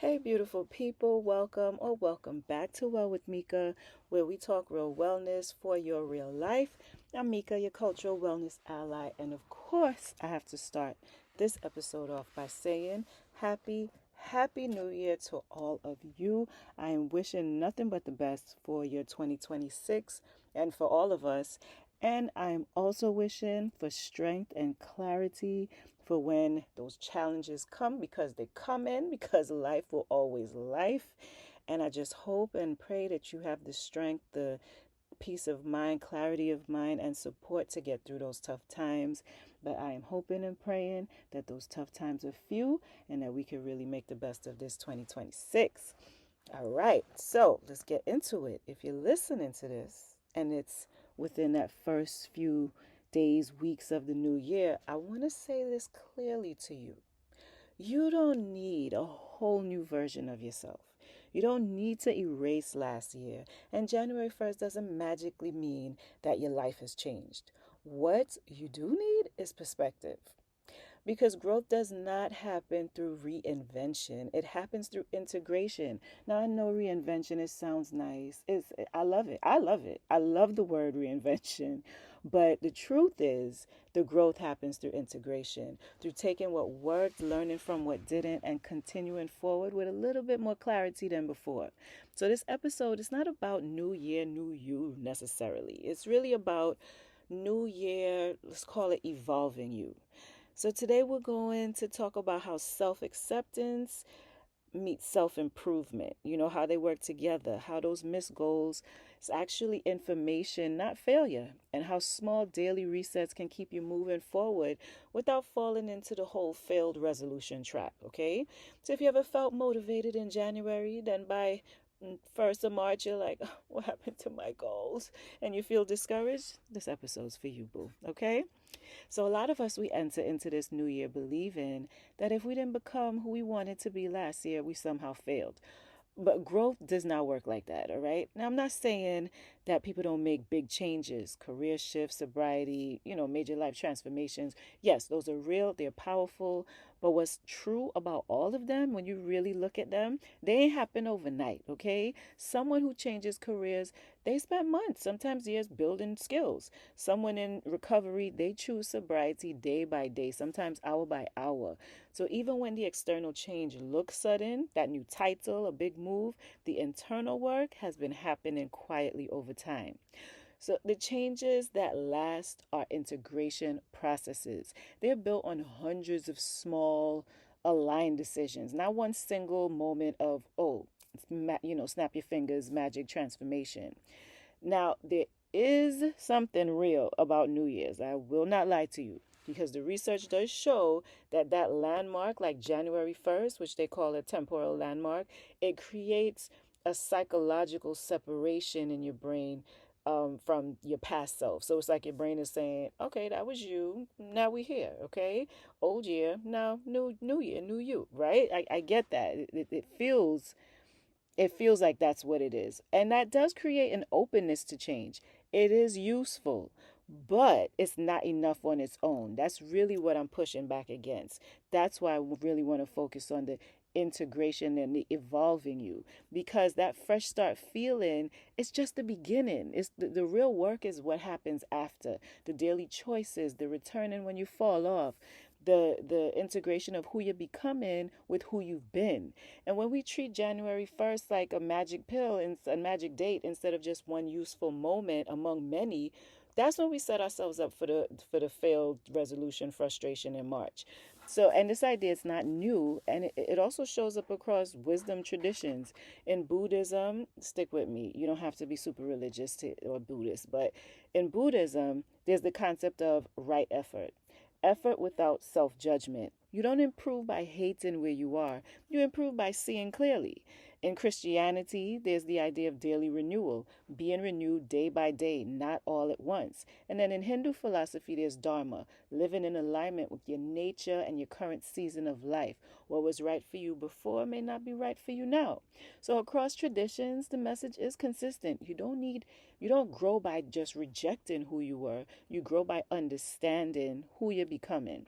Hey, beautiful people, welcome or welcome back to Well with Mika, where we talk real wellness for your real life. I'm Mika, your cultural wellness ally, and of course, I have to start this episode off by saying Happy New Year to all of you. I am wishing nothing but the best for your 2026 and for all of us. And I'm also wishing for strength and clarity for when those challenges come because they come in, because life will always life. And I just hope and pray that you have the strength, the peace of mind, clarity of mind, and support to get through those tough times. But I am hoping and praying that those tough times are few and that we can really make the best of this 2026. All right, so let's get into it. If you're listening to this and it's within that first few days, weeks of the new year, I want to say this clearly to you. You don't need a whole new version of yourself. You don't need to erase last year. And January 1st doesn't magically mean that your life has changed. What you do need is perspective. Because growth does not happen through reinvention. It happens through integration. Now I know reinvention, it sounds nice. I love it. I love it. I love the word reinvention. But the truth is the growth happens through integration, through taking what worked, learning from what didn't, and continuing forward with a little bit more clarity than before. So this episode is not about new year, new you necessarily. It's really about new year, let's call it evolving you. So, today we're going to talk about how self acceptance meets self improvement. You know, how they work together, how those missed goals is actually information, not failure, and how small daily resets can keep you moving forward without falling into the whole failed resolution trap. Okay. So, if you ever felt motivated in January, then by 1st of March, you're like, "Oh, what happened to my goals?" And you feel discouraged, this episode's for you, boo. Okay. So a lot of us, we enter into this new year believing that if we didn't become who we wanted to be last year, we somehow failed. But growth does not work like that, all right? Now, I'm not saying that people don't make big changes, career shifts, sobriety, major life transformations. Yes, those are real, they're powerful. But what's true about all of them, when you really look at them, they ain't happen overnight, okay? Someone who changes careers, they spend months, sometimes years building skills. Someone in recovery, they choose sobriety day by day, sometimes hour by hour. So even when the external change looks sudden, that new title, a big move, the internal work has been happening quietly over time. So the changes that last are integration processes. They're built on hundreds of small aligned decisions, not one single moment of, snap your fingers, magic transformation. Now, there is something real about New Year's. I will not lie to you because the research does show that landmark, like January 1st, which they call a temporal landmark, it creates a psychological separation in your brain from your past self. So it's like your brain is saying, okay, that was you. Now we here, okay? Old year, now new year, new you, right? I get that. It feels like that's what it is. And that does create an openness to change. It is useful, but it's not enough on its own. That's really what I'm pushing back against. That's why I really want to focus on the integration and the evolving you, because that fresh start feeling is just the beginning. It's the real work is what happens after the daily choices, the returning when you fall off, the integration of who you're becoming with who you've been. And when we treat January 1st like a magic pill and a magic date instead of just one useful moment among many, that's when we set ourselves up for the failed resolution, frustration in March. So, and this idea is not new, and it also shows up across wisdom traditions. In Buddhism, stick with me, you don't have to be super religious or Buddhist, but in Buddhism, there's the concept of right effort. Effort without self judgment. You don't improve by hating where you are, you improve by seeing clearly. In Christianity, there's the idea of daily renewal, being renewed day by day, not all at once. And then in Hindu philosophy, there's Dharma, living in alignment with your nature and your current season of life. What was right for you before may not be right for you now. So across traditions, the message is consistent. You don't grow by just rejecting who you were. You grow by understanding who you're becoming.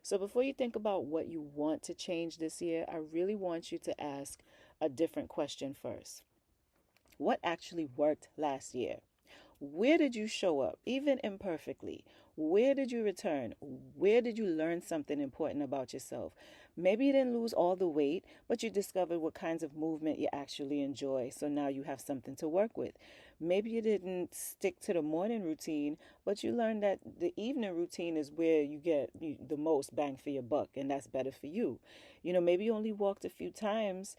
So before you think about what you want to change this year, I really want you to ask a different question first. What actually worked last year? Where did you show up, even imperfectly? Where did you return? Where did you learn something important about yourself? Maybe you didn't lose all the weight, but you discovered what kinds of movement you actually enjoy. So now you have something to work with. Maybe you didn't stick to the morning routine, but you learned that the evening routine is where you get the most bang for your buck, and that's better for you. Maybe you only walked a few times,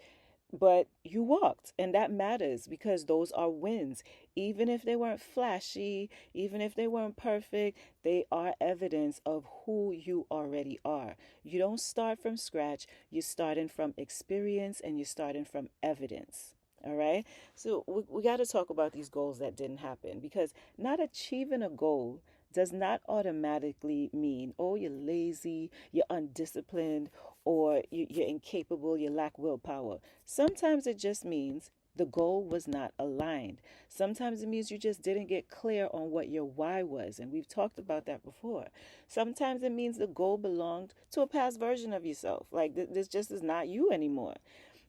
but you walked, and that matters because those are wins. Even if they weren't flashy, even if they weren't perfect, they are evidence of who you already are. You don't start from scratch, you're starting from experience and you're starting from evidence. All right. So we got to talk about these goals that didn't happen, because not achieving a goal does not automatically mean, oh, you're lazy, you're undisciplined, or you're incapable, you lack willpower. Sometimes it just means the goal was not aligned. Sometimes it means you just didn't get clear on what your why was. And we've talked about that before. Sometimes it means the goal belonged to a past version of yourself. Like this just is not you anymore.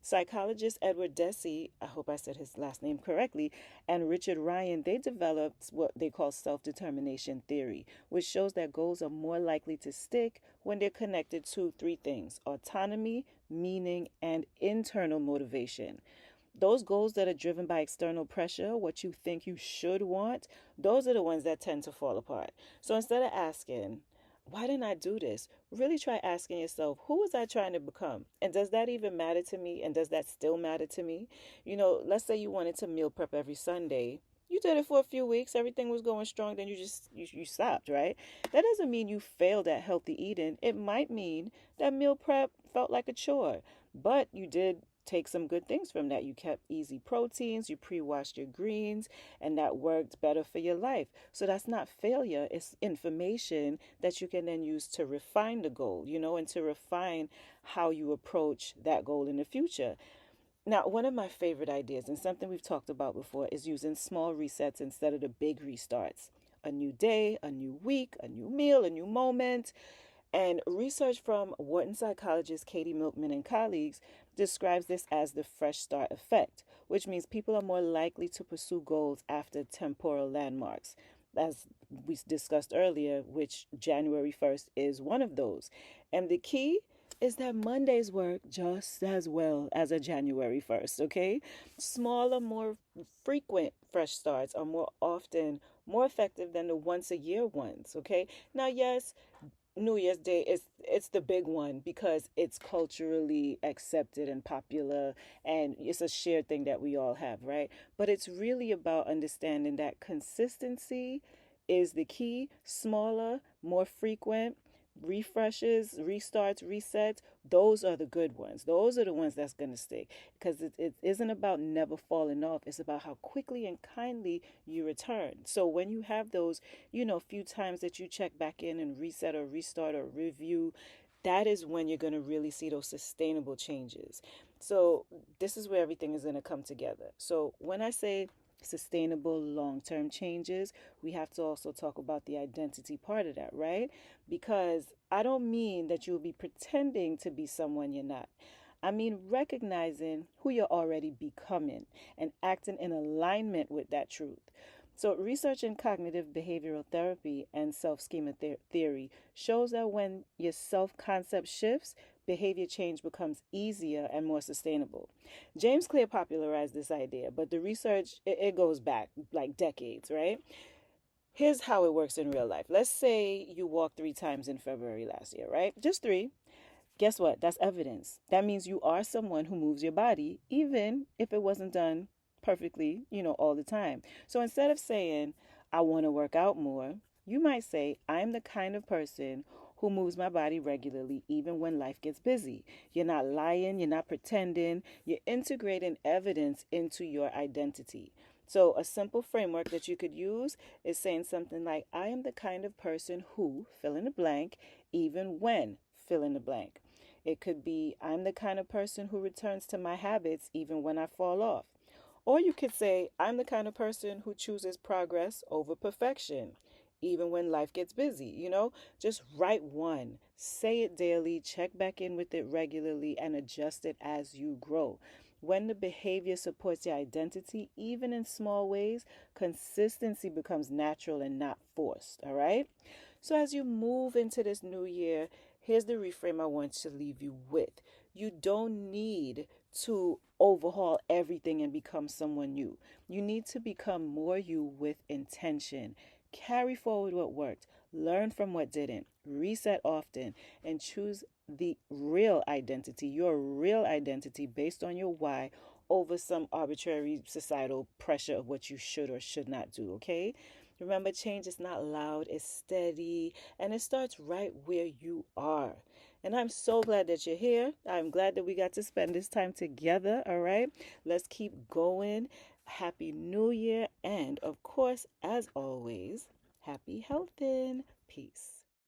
Psychologist Edward Deci, I hope I said his last name correctly, and Richard Ryan, they developed what they call self-determination theory, which shows that goals are more likely to stick when they're connected to three things: autonomy, meaning, and internal motivation. Those goals that are driven by external pressure, what you think you should want, those are the ones that tend to fall apart. So instead of asking, why didn't I do this? Really try asking yourself, who was I trying to become? And does that even matter to me? And does that still matter to me? Let's say you wanted to meal prep every Sunday. You did it for a few weeks, everything was going strong, then you stopped, right? That doesn't mean you failed at healthy eating. It might mean that meal prep felt like a chore, but you did take some good things from that. You kept easy proteins, you pre-washed your greens, and that worked better for your life. So that's not failure, it's information that you can then use to refine the goal, and to refine how you approach that goal in the future. Now, one of my favorite ideas, and something we've talked about before, is using small resets instead of the big restarts. A new day, a new week, a new meal, a new moment. And research from Wharton psychologist Katy, Milkman, and colleagues describes this as the fresh start effect, which means people are more likely to pursue goals after temporal landmarks. As we discussed earlier, which January 1st is one of those. And the key is that Mondays work just as well as a January 1st, okay? Smaller, more frequent fresh starts are more often more effective than the once a year ones, okay? Now, yes, New Year's Day is it's the big one because it's culturally accepted and popular, and it's a shared thing that we all have, right? But it's really about understanding that consistency is the key. Smaller, more frequent refreshes, restarts, resets, those are the good ones. Those are the ones that's going to stick, because it isn't about never falling off. It's about how quickly and kindly you return. So when you have those, few times that you check back in and reset or restart or review, that is when you're going to really see those sustainable changes. So this is where everything is going to come together. So when I say sustainable long-term changes, we have to also talk about the identity part of that, right? Because I don't mean that you'll be pretending to be someone you're not. I mean recognizing who you're already becoming and acting in alignment with that truth. So, research in cognitive behavioral therapy and self schema theory shows that when your self concept shifts, behavior change becomes easier and more sustainable. James Clear popularized this idea, but the research, it goes back like decades, right? Here's how it works in real life. Let's say you walked 3 times in February last year, right? Just three. Guess what? That's evidence. That means you are someone who moves your body, even if it wasn't done perfectly, all the time. So instead of saying, I want to work out more, you might say, I'm the kind of person who moves my body regularly, even when life gets busy. You're not lying, you're not pretending, you're integrating evidence into your identity. So, a simple framework that you could use is saying something like, I am the kind of person who, fill in the blank, even when, fill in the blank. It could be, I'm the kind of person who returns to my habits even when I fall off. Or you could say, I'm the kind of person who chooses progress over perfection, even when life gets busy. Just write one, Say it daily, check back in with it regularly, and adjust it as you grow. When the behavior supports your identity, even in small ways, consistency becomes natural and not forced. All right? So, as you move into this new year, here's the reframe I want to leave you with. You don't need to overhaul everything and become someone new. You need to become more you with intention. Carry forward what worked, learn from what didn't, reset often, and choose the real identity, your real identity based on your why over some arbitrary societal pressure of what you should or should not do, okay? Remember, change is not loud, it's steady, and it starts right where you are. And I'm so glad that you're here. I'm glad that we got to spend this time together, all right? Let's keep going. Happy New Year. And of course, as always, happy healthing. Peace.